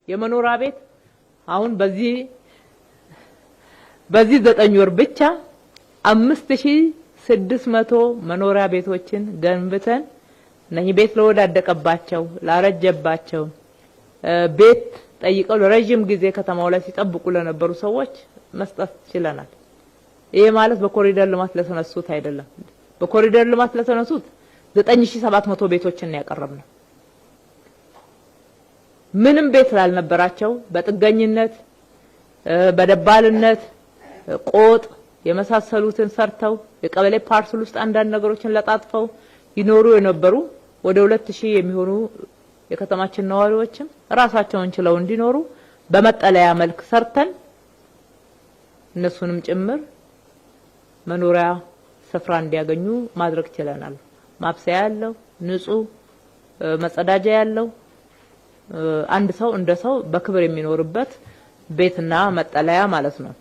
የመኖሪያ ቤት አሁን በዚህ 9 ወር ብቻ 5600 መኖሪያ ቤቶችን ገንብተን እነኚህ ቤት ለወዳደቀባቸው ላረጀባቸው ቤት ጠይቀው ለረጅም ጊዜ ከተማው ላይ ሲጠብቁ ለነበሩ ሰዎች መስጠት ችለናል። ይሄ ማለት በኮሪደር ልማት ለተነሱት አይደለም። በኮሪደር ልማት ለተነሱት 9700 ቤቶችን ያቀረብነው ምንም ቤት ላልነበራቸው በጥገኝነት በደባልነት ቆጥ የመሳሰሉትን ሰርተው የቀበሌ ፓርሰል ውስጥ አንዳንድ ነገሮችን ለጣጥፈው ይኖሩ የነበሩ ወደ 2000 የሚሆኑ የከተማችን ነዋሪዎችም ራሳቸውን ችለው እንዲኖሩ በመጠለያ መልክ ሰርተን እነሱንም ጭምር መኖሪያ ስፍራ እንዲያገኙ ማድረግ ችለናል። ማብሰያ ያለው ንጹህ መጸዳጃ ያለው አንድ ሰው እንደ ሰው በክብር የሚኖርበት ቤትና መጠለያ ማለት ነው።